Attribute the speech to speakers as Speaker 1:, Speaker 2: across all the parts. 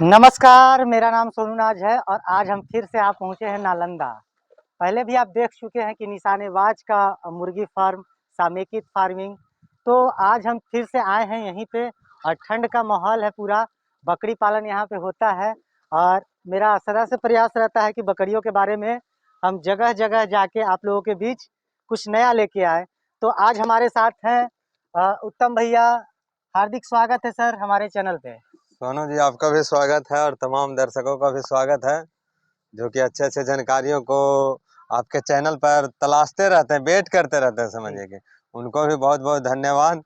Speaker 1: नमस्कार, मेरा नाम सोनू नाज है और आज हम फिर से आप पहुँचे हैं नालंदा। पहले भी आप देख चुके हैं कि निशानेबाज का मुर्गी फार्म, समेकित फार्मिंग। तो आज हम फिर से आए हैं यहीं पे और ठंड का माहौल है पूरा, बकरी पालन यहाँ पे होता है और मेरा सदा से प्रयास रहता है कि बकरियों के बारे में हम जगह-जगह जाके आप लोगों के बीच कुछ नया लेके आएँ। तो आज हमारे साथ हैं उत्तम भैया, हार्दिक स्वागत है सर हमारे चैनल पे।
Speaker 2: सोनू जी, आपका भी स्वागत है और तमाम दर्शकों का भी स्वागत है जो कि अच्छे जानकारियों को आपके चैनल पर तलाशते रहते हैं, वेट करते रहते हैं,
Speaker 1: जी।
Speaker 2: समझिए कि उनको भी बहुत बहुत धन्यवाद।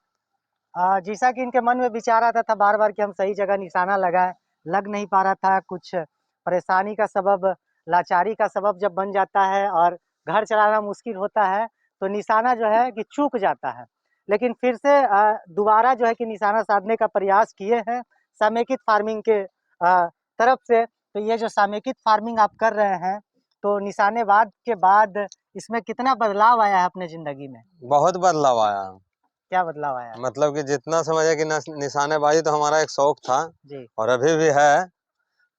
Speaker 1: जैसा कि इनके मन में विचार आता था बार-बार कि हम सही जगह निशाना लगाएँ, लग नहीं पा रहा था, कुछ परेशानी का सबब, लाचारी का सबब जब बन जाता है और घर चलाना मुश्किल होता है, तो निशाना जो है कि चूक जाता है। लेकिन फिर से दोबारा जो है कि निशाना साधने का प्रयास किए हैं, समेकित फार्मिंग के तरफ से। तो ये जो समेकित फार्मिंग आप कर रहे हैं, तो निशानेबाज के बाद इसमें कितना बदलाव आया है अपने ज़िंदगी में?
Speaker 2: बहुत बदलाव आया।
Speaker 1: क्या बदलाव आया है?
Speaker 2: मतलब कि जितना समझे कि निशानेबाजी तो हमारा एक शौक था
Speaker 1: जी।
Speaker 2: और अभी भी है,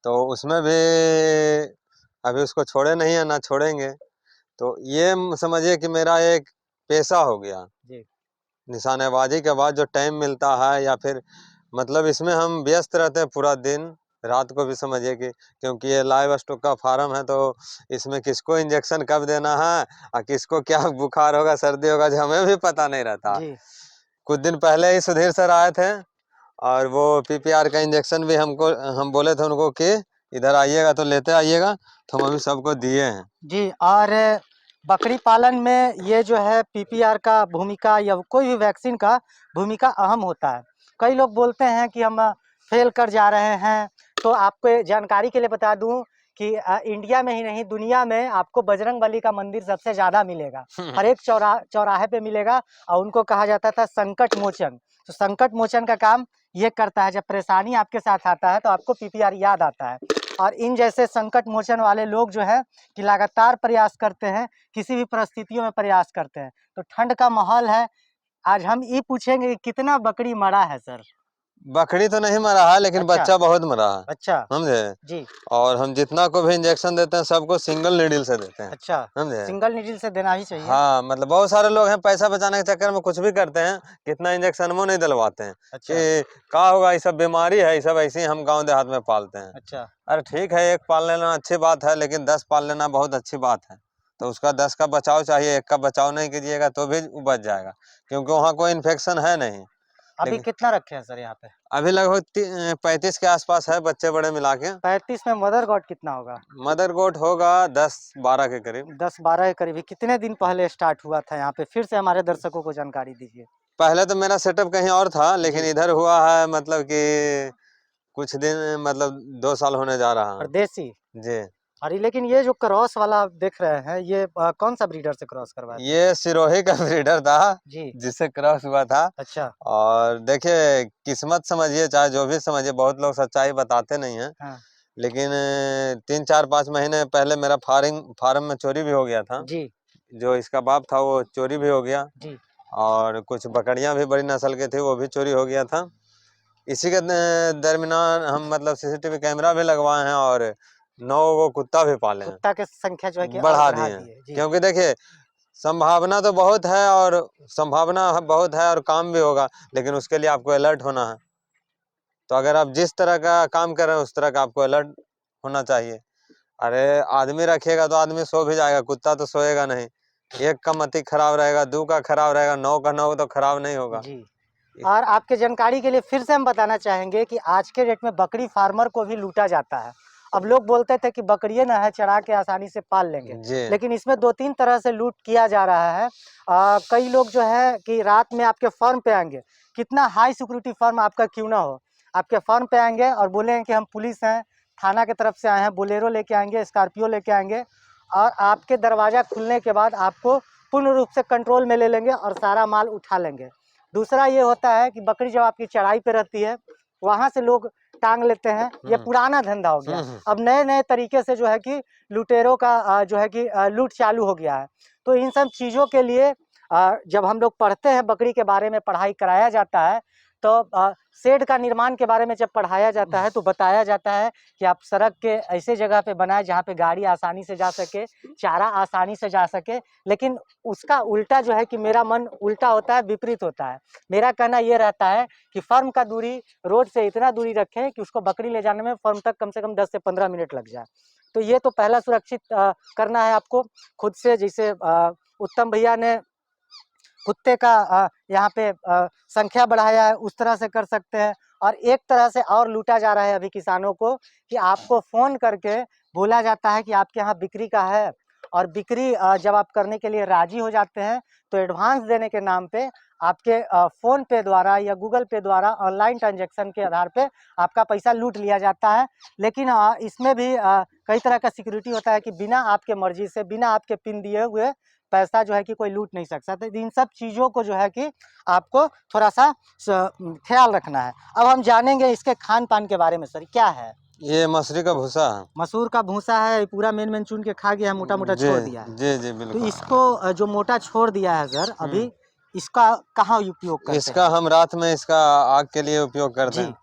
Speaker 2: तो उसमें भी अभी उसको छोड़े नहीं है, ना छोड़ेंगे। तो ये समझिए कि मेरा एक पेशा हो गया।
Speaker 1: जी।
Speaker 2: निशानेबाजी के बाद जो टाइम मिलता है या फिर मतलब इसमें हम व्यस्त रहते हैं पूरा दिन, रात को भी समझिए कि क्योंकि ये लाइव स्टॉक का फार्म है, तो इसमें किसको इंजेक्शन कब देना है और किसको क्या बुखार होगा, सर्दी होगा, जो हमें भी पता नहीं रहता।
Speaker 1: जी।
Speaker 2: कुछ दिन पहले ही सुधीर सर आए थे और वो पीपीआर का इंजेक्शन भी हम बोले थे उनको कि इधर आइएगा तो लेते आइएगा, तो हम अभी सबको दिए हैं।
Speaker 1: जी। और बकरी पालन में ये जो है पीपीआर का भूमिका या कोई भी वैक्सीन का भूमिका अहम होता है। कई लोग बोलते हैं कि हम फेल कर जा रहे हैं, तो आपको जानकारी के लिए बता दूं कि इंडिया में ही नहीं दुनिया में आपको बजरंगबली का मंदिर सबसे ज़्यादा मिलेगा। हर एक चौराहे पे मिलेगा और उनको कहा जाता था संकट मोचन। तो संकट मोचन का काम ये करता है, जब परेशानी आपके साथ आता है तो आपको पीपीआर याद आता है। और इन जैसे संकट मोचन वाले लोग जो है कि लगातार प्रयास करते हैं, किसी भी परिस्थितियों में प्रयास करते हैं। तो ठंड का माहौल है, आज हम ये पूछेंगे कि कितना बकरी मरा है सर?
Speaker 2: बकरी तो नहीं मरा है, लेकिन
Speaker 1: अच्छा।
Speaker 2: बच्चा बहुत मरा है,
Speaker 1: अच्छा।
Speaker 2: समझे।
Speaker 1: जी।
Speaker 2: और हम जितना को भी इंजेक्शन देते हैं सबको सिंगल नीडल से देते हैं,
Speaker 1: अच्छा,
Speaker 2: समझे।
Speaker 1: सिंगल नीडल से देना ही चाहिए।
Speaker 2: हाँ, मतलब बहुत सारे लोग हैं पैसा बचाने के चक्कर में कुछ भी करते हैं, कितना इंजेक्शन वो नहीं दिलवाते हैं
Speaker 1: अच्छा।
Speaker 2: कि का होगा, ये सब बीमारी है, ये सब ऐसे ही हम गांव देहात में पालते हैं।
Speaker 1: अच्छा।
Speaker 2: अरे ठीक है, एक पाल लेना अच्छी बात है, लेकिन 10 पाल लेना बहुत अच्छी बात है। तो उसका 10 का बचाव चाहिए, एक का बचाव नहीं कीजिएगा तो भी वो बच जाएगा, क्योंकि वहाँ कोई इन्फेक्शन है नहीं।
Speaker 1: अभी
Speaker 2: लेकिन
Speaker 1: कितना रखे हैं सर यहाँ पे?
Speaker 2: अभी लगभग 35 के आसपास है, बच्चे बड़े मिला के।
Speaker 1: 35 में मदर गॉड कितना होगा?
Speaker 2: मदर गोट होगा 10-12 के करीब।
Speaker 1: 10-12 के करीब। ये कितने दिन पहले स्टार्ट हुआ था यहाँ पे? फिर से हमारे दर्शकों को जानकारी दीजिए।
Speaker 2: पहले तो मेरा सेटअप कहीं और था, लेकिन
Speaker 1: जी।
Speaker 2: इधर हुआ है मतलब कि कुछ दिन, मतलब 2 साल होने जा रहा
Speaker 1: और
Speaker 2: है।
Speaker 1: देसी?
Speaker 2: जी।
Speaker 1: अरे लेकिन ये जो क्रॉस वाला आप देख रहे हैं, ये कौन सा ब्रीडर से क्रॉस करवाया था?
Speaker 2: ये सिरोही का ब्रीडर था
Speaker 1: जी।
Speaker 2: जिससे क्रॉस हुआ था।
Speaker 1: अच्छा।
Speaker 2: और देखिए, किस्मत समझिए चाहे जो भी समझिए, बहुत लोग सच्चाई बताते नहीं हैं।
Speaker 1: हाँ।
Speaker 2: लेकिन 3-4-5 महीने पहले मेरा फार्म में चोरी भी हो गया था।
Speaker 1: जी।
Speaker 2: जो इसका बाप था वो चोरी भी हो गया,
Speaker 1: जी।
Speaker 2: और कुछ बकरियां भी बड़ी नस्ल की थी, वो भी चोरी हो गया था। इसी के दरमियान हम मतलब सीसीटीवी कैमरा भी लगवाए हैं और 9 वो कुत्ता भी पाले हैं,
Speaker 1: कुत्ता की संख्या जो है कि और
Speaker 2: बढ़ा
Speaker 1: बढ़ा
Speaker 2: दिए हैं।
Speaker 1: दी है। जी।
Speaker 2: क्योंकि देखिए, संभावना तो बहुत है और बहुत है और काम भी होगा, लेकिन उसके लिए आपको अलर्ट होना है। तो अगर आप जिस तरह का काम कर रहे हैं उस तरह का आपको अलर्ट होना चाहिए। अरे आदमी रखिएगा तो आदमी सो भी जाएगा, कुत्ता तो सोएगा नहीं। एक का मति खराब रहेगा, 2 का खराब रहेगा, 9 का 9 तो खराब नहीं होगा।
Speaker 1: जी। और आपके जानकारी के लिए फिर से हम बताना चाहेंगे कि आज के डेट में बकरी फार्मर को भी लूटा जाता है। अब लोग बोलते थे कि बकरियाँ ना है, चरा के आसानी से पाल लेंगे,
Speaker 2: जी।
Speaker 1: लेकिन इसमें 2-3 तरह से लूट किया जा रहा है। कई लोग जो है कि रात में आपके फर्म पे आएँगे, कितना हाई सिक्योरिटी फर्म आपका क्यों ना हो, आपके फर्म पे आएँगे और बोलेंगे कि हम पुलिस हैं, थाना की तरफ से आए हैं, बोलेरो लेके आएँगे, स्कॉर्पियो लेके आएँगे और आपके दरवाज़ा खुलने के बाद आपको पूर्ण रूप से कंट्रोल में ले लेंगे और सारा माल उठा लेंगे। दूसरा ये होता है कि बकरी जब आपकी चढ़ाई पे रहती है, वहाँ से लोग टांग लेते हैं। ये पुराना धंधा हो गया। अब नए-नए तरीके से जो है कि लुटेरों का जो है कि लूट चालू हो गया है। तो इन सब चीज़ों के लिए जब हम लोग पढ़ते हैं, बकरी के बारे में पढ़ाई कराया जाता है, तो शेड का निर्माण के बारे में जब पढ़ाया जाता है तो बताया जाता है कि आप सड़क के ऐसे जगह पे बनाए जहाँ पे गाड़ी आसानी से जा सके, चारा आसानी से जा सके। लेकिन उसका उल्टा जो है कि मेरा मन उल्टा होता है, विपरीत होता है। मेरा कहना ये रहता है कि फर्म का दूरी रोड से इतना दूरी रखें कि उसको बकरी ले जाने में फर्म तक कम से कम 10 से 15 मिनट लग जाए। तो ये तो पहला सुरक्षित करना है आपको खुद से। जैसे उत्तम भैया ने कुत्ते का यहाँ पे संख्या बढ़ाया है, उस तरह से कर सकते हैं। और एक तरह से और लूटा जा रहा है अभी किसानों को कि आपको फ़ोन करके बोला जाता है कि आपके यहाँ बिक्री का है, और बिक्री जब आप करने के लिए राज़ी हो जाते हैं तो एडवांस देने के नाम पे आपके फ़ोन पे द्वारा या गूगल पे द्वारा ऑनलाइन ट्रांजैक्शन के आधार पे आपका पैसा लूट लिया जाता है। लेकिन इसमें भी कई तरह का सिक्योरिटी होता है कि बिना आपके मर्ज़ी से, बिना आपके पिन दिए हुए पैसा जो है कि कोई लूट नहीं सकता। तो इन सब चीज़ों को जो है कि आपको थोड़ा-सा ख्याल रखना है। अब हम जानेंगे इसके खान-पान के बारे में सर, क्या है?
Speaker 2: ये मसूरी का भूसा है।
Speaker 1: मसूर का भूसा है, पूरा मेन-मेन चुन के खा गया है, मोटा-मोटा
Speaker 2: जी,
Speaker 1: छोड़ दिया है।
Speaker 2: जी, जी,
Speaker 1: तो
Speaker 2: बिल्कुल।
Speaker 1: इसको जो मोटा छोड़ दिया है सर अभी, इसका कहाँ उपयोग करते
Speaker 2: इसका
Speaker 1: हैं?
Speaker 2: हम रात में इसका आग के लिए उपयोग करते
Speaker 1: जी।
Speaker 2: हैं।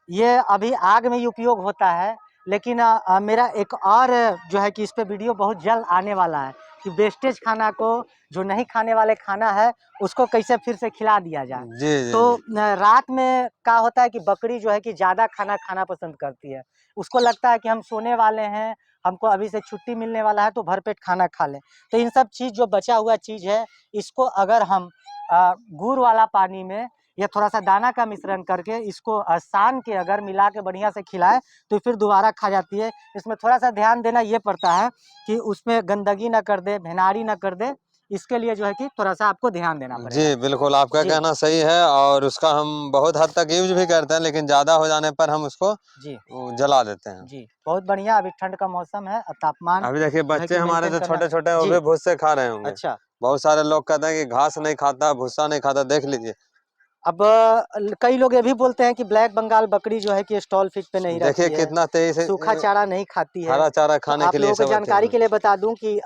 Speaker 1: ये अभी आग में ही उपयोग होता है, लेकिन मेरा एक और जो है कि इस पे वीडियो बहुत जल्द आने वाला है कि वेस्टेज खाना को, जो नहीं खाने वाले खाना है, उसको कैसे फिर से खिला दिया जाए।
Speaker 2: जी, जी,
Speaker 1: तो
Speaker 2: जी।
Speaker 1: रात में क्या होता है कि बकरी जो है कि ज़्यादा खाना खाना पसंद करती है। उसको लगता है कि हम सोने वाले हैं, हमको अभी से छुट्टी मिलने वाला है तो भरपेट खाना खा लें। तो इन सब चीज़ जो बचा हुआ चीज़ है, इसको अगर हम गुड़ वाला पानी में या थोड़ा-सा दाना का मिश्रण करके इसको सान के अगर मिला के बढ़िया से खिलाएँ, तो फिर दोबारा खा जाती है। इसमें थोड़ा-सा ध्यान देना ये पड़ता है कि उसमें गंदगी ना कर दे, भेनारी ना कर दे, इसके लिए जो है कि थोड़ा-सा आपको ध्यान देना पड़ेगा।
Speaker 2: जी, बिल्कुल, आपका
Speaker 1: जी,
Speaker 2: कहना सही है और उसका हम बहुत हद तक यूज़ भी करते हैं, लेकिन ज़्यादा हो जाने पर हम उसको
Speaker 1: जी,
Speaker 2: जला देते हैं।
Speaker 1: जी। बहुत बढ़िया, अभी ठंड का मौसम है और तापमान
Speaker 2: अभी देखिए
Speaker 1: जो है
Speaker 2: बच्चे
Speaker 1: कि
Speaker 2: हमारे
Speaker 1: मेंटेन
Speaker 2: जो
Speaker 1: करना।
Speaker 2: छोटे-छोटे हैं, वो
Speaker 1: जी,
Speaker 2: भी भुस्से खा रहे होंगे।
Speaker 1: अच्छा।
Speaker 2: बहुत सारे लोग कहते हैं कि घास नहीं खाता, भुस्सा नहीं खाता, देख लीजिए।
Speaker 1: अब कई लोग ये भी बोलते हैं कि ब्लैक बंगाल बकरी जो है कि स्टॉल फीड पे नहीं
Speaker 2: देखिए
Speaker 1: रहती है,
Speaker 2: कितना तेज़ी से
Speaker 1: सूखा चारा नहीं खाती है।
Speaker 2: हरा चारा
Speaker 1: तो
Speaker 2: खाने के
Speaker 1: आप
Speaker 2: लिए
Speaker 1: लोगों को
Speaker 2: सब आते
Speaker 1: जानकारी
Speaker 2: हैं।
Speaker 1: के लिए बता दूं कि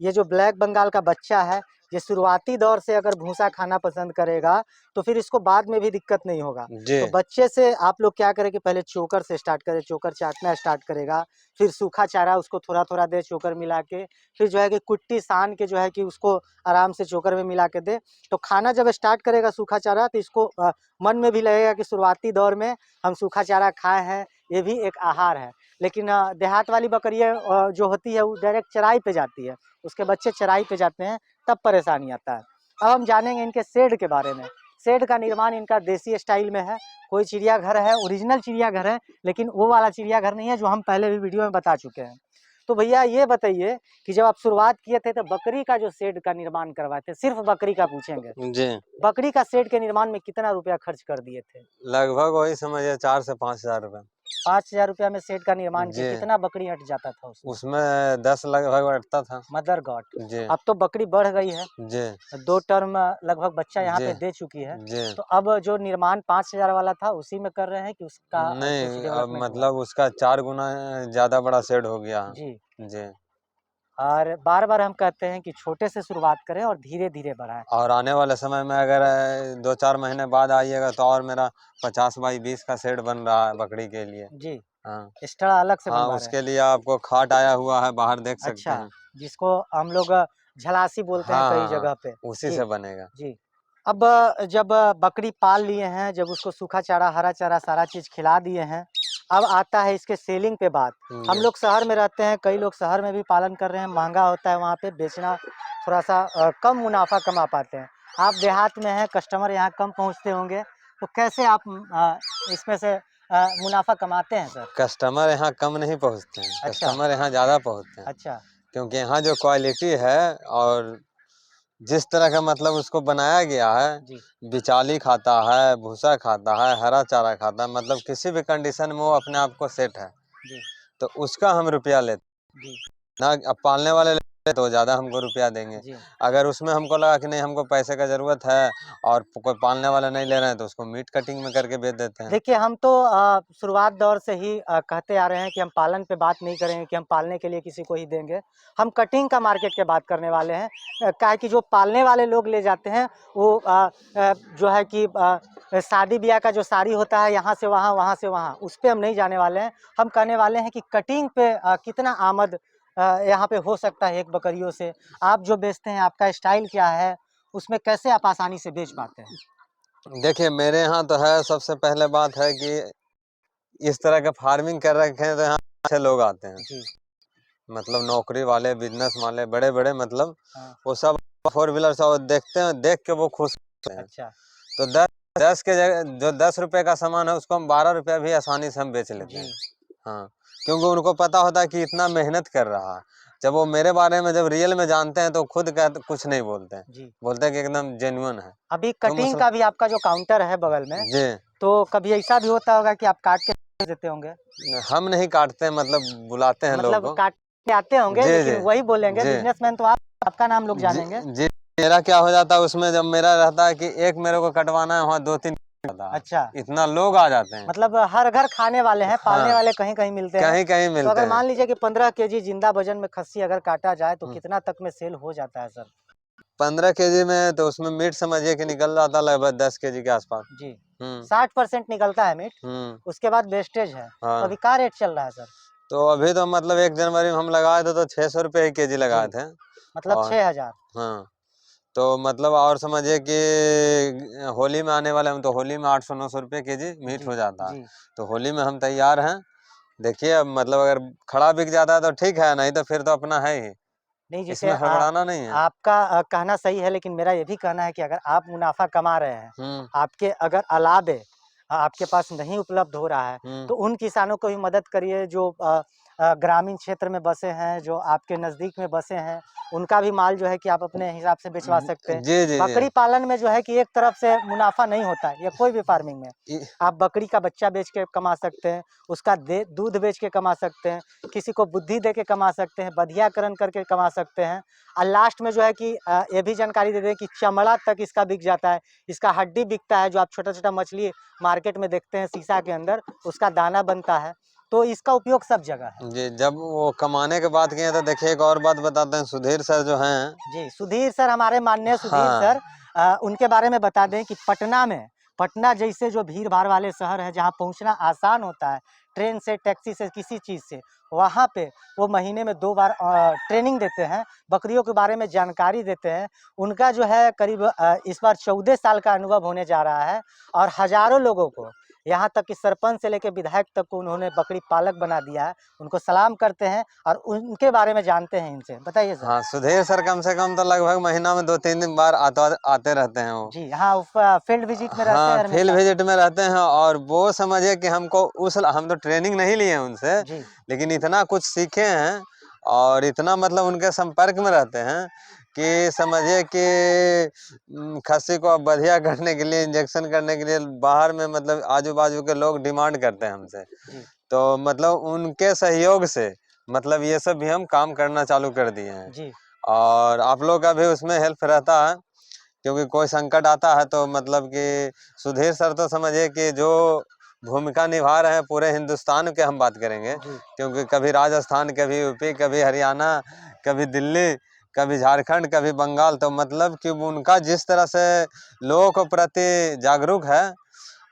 Speaker 1: ये जो ब्लैक बंगाल का बच्चा है, ये शुरुआती दौर से अगर भूसा खाना पसंद करेगा, तो फिर इसको बाद में भी दिक्कत नहीं होगा।
Speaker 2: जी,
Speaker 1: तो बच्चे से आप लोग क्या करें कि पहले चोकर से स्टार्ट करें, चोकर चाटना स्टार्ट करेगा, फिर सूखा चारा उसको थोड़ा-थोड़ा दें चोकर मिला के, फिर जो है कि कुट्टी सान के जो है कि उसको आराम से चोकर में मिला के दें। तो खाना जब स्टार्ट करेगा सूखा चारा, तो इसको मन में भी लगेगा कि शुरुआती दौर में हम सूखा चारा खाए हैं, ये भी एक आहार है। लेकिन देहात वाली बकरियाँ जो होती है वो डायरेक्ट चराई पे जाती है, उसके बच्चे चराई पे जाते हैं, तब परेशानी आता है। अब हम जानेंगे इनके शेड के बारे में। शेड का निर्माण इनका देसी स्टाइल में है, कोई चिड़ियाघर है, ओरिजिनल चिड़ियाघर है, लेकिन वो वाला चिड़ियाघर नहीं है जो हम पहले भी वीडियो में बता चुके हैं। तो भैया ये बताइए कि जब आप शुरुआत किए थे तो बकरी का जो शेड का निर्माण करवाए थे, सिर्फ बकरी का पूछेंगे,
Speaker 2: जी।
Speaker 1: बकरी का शेड के निर्माण में कितना रुपया खर्च कर दिए थे?
Speaker 2: लगभग वही समझिए 4 से 5,000 रुपए।
Speaker 1: 5,000 रुपया में शेड का निर्माण किए,
Speaker 2: जी,
Speaker 1: कितना बकरी अट जाता था उसमें?
Speaker 2: उसमें 10 लगभग बैठता था।
Speaker 1: Mother God!
Speaker 2: जी,
Speaker 1: अब तो बकरी बढ़ गई है,
Speaker 2: जी,
Speaker 1: 2 टर्म लगभग बच्चा यहाँ
Speaker 2: जी,
Speaker 1: पे दे चुकी है।
Speaker 2: जी।
Speaker 1: तो अब जो निर्माण 5,000 वाला था उसी में कर रहे हैं कि उसका कुछ
Speaker 2: नहीं, अब
Speaker 1: डेवलपमेंट हुआ है?
Speaker 2: मतलब उसका 4 गुना ज़्यादा बड़ा शेड हो गया।
Speaker 1: जी।
Speaker 2: जी,
Speaker 1: और बार-बार हम कहते हैं कि छोटे से शुरुआत करें और धीरे-धीरे बढ़ाएँ।
Speaker 2: और आने वाले समय में अगर 2-4 महीने बाद आइएगा तो और मेरा 50 बाई 20 का शेड बन रहा है बकरी के लिए।
Speaker 1: जी,
Speaker 2: हाँ,
Speaker 1: एक्स्ट्रा अलग से
Speaker 2: हाँ,
Speaker 1: बनवा रहे हैं।
Speaker 2: उसके लिए आपको खाट आया हुआ है, बाहर देख सकते
Speaker 1: अच्छा,
Speaker 2: हैं।
Speaker 1: जिसको हम लोग झलासी बोलते हैं
Speaker 2: हाँ,
Speaker 1: कई
Speaker 2: हाँ, हाँ,
Speaker 1: जगह पे।
Speaker 2: उसी
Speaker 1: जी,
Speaker 2: से बनेगा।
Speaker 1: जी। अब जब बकरी पाल लिए हैं, जब उसको सूखा चारा, हरा चारा सारा चीज़ खिला दिए हैं, अब आता है इसके सेलिंग पे बात। हम
Speaker 2: जी,
Speaker 1: लोग शहर में रहते हैं, कई लोग शहर में भी पालन कर रहे हैं, महँगा होता है वहाँ पे बेचना, थोड़ा-सा कम मुनाफ़ा कमा पाते हैं। आप देहात में हैं, कस्टमर यहाँ कम पहुँचते होंगे, तो कैसे आप इसमें से मुनाफ़ा कमाते हैं सर?
Speaker 2: कस्टमर यहाँ कम नहीं पहुँचते हैं,
Speaker 1: अच्छा,
Speaker 2: कस्टमर यहाँ ज़्यादा पहुँचते हैं।
Speaker 1: अच्छा।
Speaker 2: क्योंकि यहाँ जो क्वालिटी है और जिस तरह का मतलब उसको बनाया गया है,
Speaker 1: जी,
Speaker 2: बिचाली खाता है, भूसा खाता है, हरा चारा खाता है, मतलब किसी भी कंडीशन में वो अपने आप को सेट है।
Speaker 1: जी,
Speaker 2: तो उसका हम रुपया लेते
Speaker 1: जी।
Speaker 2: हैं। ना अब पालने वाले तो ज़्यादा हमको रुपया देंगे।
Speaker 1: जी।
Speaker 2: अगर उसमें हमको लगा कि नहीं हमको पैसे का ज़रूरत है और कोई पालने वाला नहीं ले रहे हैं तो उसको मीट कटिंग में करके बेच देते हैं।
Speaker 1: देखिए, हम तो शुरुआत दौर से ही कहते आ रहे हैं कि हम पालन पे बात नहीं करेंगे कि हम पालने के लिए किसी को ही देंगे। हम कटिंग का मार्केट की बात करने वाले हैं। क्या है कि जो पालने वाले लोग ले जाते हैं वो जो है कि शादी-ब्याह का जो साड़ी होता है यहाँ से वहाँ से वहाँ, उस पे हम नहीं जाने वाले हैं। हम कहने वाले हैं कि कटिंग पे कितना आमद यहाँ पे हो सकता है एक बकरियों से। आप जो बेचते हैं, आपका स्टाइल क्या है? उसमें कैसे आप आसानी से बेच पाते हैं?
Speaker 2: देखिए मेरे यहाँ तो है, सबसे पहले बात है कि इस तरह का फार्मिंग कर रखे हैं तो यहाँ अच्छे लोग आते हैं।
Speaker 1: जी।
Speaker 2: मतलब नौकरी वाले, बिज़नेस वाले, बड़े-बड़े मतलब
Speaker 1: हाँ।
Speaker 2: वो सब 4 व्हीलर से वो देखते हैं, देख के वो खुश होते हैं।
Speaker 1: अच्छा।
Speaker 2: तो 10 के जगह जो 10 रुपए का सामान है उसको हम 12 रुपया भी आसानी से हम बेच लेते
Speaker 1: जी।
Speaker 2: हैं। हाँ, क्योंकि उनको पता होता है कि इतना मेहनत कर रहा है। जब वो मेरे बारे में जब रियल में जानते हैं तो खुद कहते कुछ नहीं बोलते हैं।
Speaker 1: जी।
Speaker 2: बोलते हैं कि एकदम जेन्युइन है।
Speaker 1: अभी
Speaker 2: तो
Speaker 1: कटिंग
Speaker 2: मसला
Speaker 1: का भी आपका जो काउंटर है बगल में,
Speaker 2: जी,
Speaker 1: तो कभी ऐसा भी होता होगा कि आप काट के देते होंगे?
Speaker 2: हम नहीं काटते हैं, मतलब बुलाते हैं लोगों
Speaker 1: मतलब
Speaker 2: को।
Speaker 1: काट के आते होंगे,
Speaker 2: जी,
Speaker 1: लेकिन
Speaker 2: जी।
Speaker 1: वही बोलेंगे
Speaker 2: जी।
Speaker 1: बिज़नेसमैन तो आप, आपका नाम लोग
Speaker 2: जी,
Speaker 1: जानेंगे।
Speaker 2: जी। मेरा क्या हो जाता है उसमें, जब मेरा रहता है कि एक मेरे को कटवाना है, वहाँ 2-3 रहता है।
Speaker 1: अच्छा,
Speaker 2: इतना लोग आ जाते हैं।
Speaker 1: मतलब हर घर खाने वाले हैं, पालने
Speaker 2: हाँ,
Speaker 1: वाले कहीं-कहीं मिलते हैं।
Speaker 2: कहीं-कहीं
Speaker 1: तो
Speaker 2: मिलते
Speaker 1: अगर
Speaker 2: हैं।
Speaker 1: मान लीजिए कि 15 केजी जिंदा वज़न में खस्सी अगर काटा जाए, तो
Speaker 2: हुँ,
Speaker 1: कितना तक में सेल हो जाता है सर?
Speaker 2: 15 केजी में तो उसमें मीट समझिए कि निकल जाता है लगभग 10 केजी के आसपास।
Speaker 1: जी,
Speaker 2: हुँ,
Speaker 1: 60% निकलता है मीट,
Speaker 2: हुँ,
Speaker 1: उसके बाद वेस्टेज है। तो
Speaker 2: हाँ।
Speaker 1: अभी क्या रेट चल रहा है सर?
Speaker 2: तो अभी तो मतलब 1 जनवरी में हम लगाए थे तो 600 रुपए ही केजी लगाए
Speaker 1: जी,
Speaker 2: थे।
Speaker 1: मतलब
Speaker 2: और
Speaker 1: 6000।
Speaker 2: हाँ, तो मतलब और समझिए कि होली में आने वाले हम तो होली में 800-900 रुपए केजी मीट
Speaker 1: जी,
Speaker 2: हो जाता है।
Speaker 1: जी।
Speaker 2: तो होली में हम तैयार हैं। देखिए अब मतलब अगर खड़ा बिक जाता है तो ठीक है, नहीं तो फिर तो अपना है ही।
Speaker 1: नहीं, जैसे
Speaker 2: इसमें हड़बड़ाना नहीं है।
Speaker 1: आपका कहना सही है, लेकिन मेरा ये भी कहना है कि अगर आप मुनाफ़ा कमा रहे हैं,
Speaker 2: हुँ,
Speaker 1: आपके अगर अलावे आपके पास नहीं उपलब्ध हो रहा है,
Speaker 2: हुँ।
Speaker 1: तो उन किसानों को भी मदद करिए जो ग्रामीण क्षेत्र में बसे हैं, जो आपके नज़दीक में बसे हैं, उनका भी माल जो है कि आप अपने हिसाब से भिजवा सकते हैं।
Speaker 2: जी, जी, जी।
Speaker 1: बकरी पालन में जो है कि एक तरफ से मुनाफ़ा नहीं होता है, या कोई भी फार्मिंग में।
Speaker 2: इ
Speaker 1: आप बकरी का बच्चा बेच के कमा सकते हैं, उसका दे दूध बेच के कमा सकते हैं, किसी को बुद्धि दे के कमा सकते हैं, बधियाकरण करके कमा सकते हैं। और लास्ट में जो है कि ये भी जानकारी दे दें कि चमड़ा तक इसका बिक जाता है, इसका हड्डी बिकता है, जो आप छोटा-छोटा मछली मार्केट में देखते हैं शीशा के अंदर, उसका दाना बनता है। तो इसका उपयोग सब जगह है।
Speaker 2: जी, जब वो कमाने की बात किए तो देखिए एक और बात बताते हैं, सुधीर सर जो हैं
Speaker 1: जी, सुधीर सर, हमारे माननीय सुधीर
Speaker 2: हाँ,
Speaker 1: सर, उनके बारे में बता दें कि पटना जैसे जो भीड़-भाड़ वाले शहर हैं, जहाँ पहुँचना आसान होता है, ट्रेन से, टैक्सी से, किसी चीज़ से, वहाँ पे वो महीने में 2 बार ट्रेनिंग देते हैं, बकरियों के बारे में जानकारी देते हैं। उनका जो है करीब इस बार 14 साल का अनुभव होने जा रहा है, और हज़ारों लोगों को, यहाँ तक कि सरपंच से लेके विधायक तक को उन्होंने बकरी पालक बना दिया है। उनको सलाम करते हैं और उनके बारे में जानते हैं इनसे। बताइए सर?
Speaker 2: हाँ, सुधीर सर कम से कम तो लगभग महीना में 2-3 दिन बार आते रहते हैं वो।
Speaker 1: जी, हाँ, फील्ड विज़िट में रहते
Speaker 2: हाँ,
Speaker 1: हैं
Speaker 2: फील्ड
Speaker 1: हमेशा।
Speaker 2: विजिट में रहते हैं और वो समझिए कि हमको उस हम तो ट्रेनिंग नहीं लिए हैं उनसे,
Speaker 1: जी,
Speaker 2: लेकिन इतना कुछ सीखे हैं और इतना मतलब उनके संपर्क में रहते हैं कि समझिए कि खस्सी को अब बढ़िया करने के लिए, इंजेक्शन करने के लिए बाहर में मतलब आजू-बाजू के लोग डिमांड करते हैं हमसे।
Speaker 1: जी,
Speaker 2: तो मतलब उनके सहयोग से मतलब ये सब भी हम काम करना चालू कर दिए हैं
Speaker 1: जी,
Speaker 2: और आप लोग का भी उसमें हेल्प रहता है। क्योंकि कोई संकट आता है तो मतलब कि सुधीर सर तो समझिए कि जो भूमिका निभा रहे हैं पूरे हिंदुस्तान के हम बात करेंगे,
Speaker 1: जी,
Speaker 2: क्योंकि कभी राजस्थान, कभी यूपी, कभी हरियाणा, कभी दिल्ली, कभी झारखंड, कभी बंगाल, तो मतलब कि उनका जिस तरह से लोगों के प्रति जागरूक है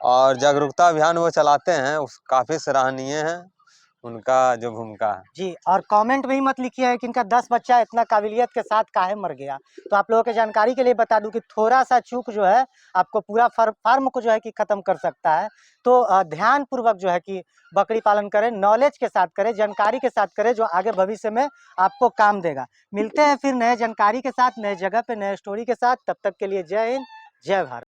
Speaker 2: और जागरूकता अभियान वो चलाते हैं, उस काफ़ी सराहनीय है उनका जो भूमिका है।
Speaker 1: जी। और कमेंट में ही मत लिखिए कि इनका 10 बच्चा इतना काबिलियत के साथ काहे मर गया। तो आप लोगों की जानकारी के लिए बता दूँ कि थोड़ा-सा चूक जो है, आपको पूरा फार्म को जो है कि खत्म कर सकता है। तो ध्यानपूर्वक जो है कि बकरी पालन करें, नॉलेज के साथ करें, जानकारी के साथ करें, जो आगे भविष्य में आपको काम देगा। मिलते हैं फिर नए जानकारी के साथ, नए जगह पे, नए स्टोरी के साथ। तब तक के लिए जय हिंद, जय भारत।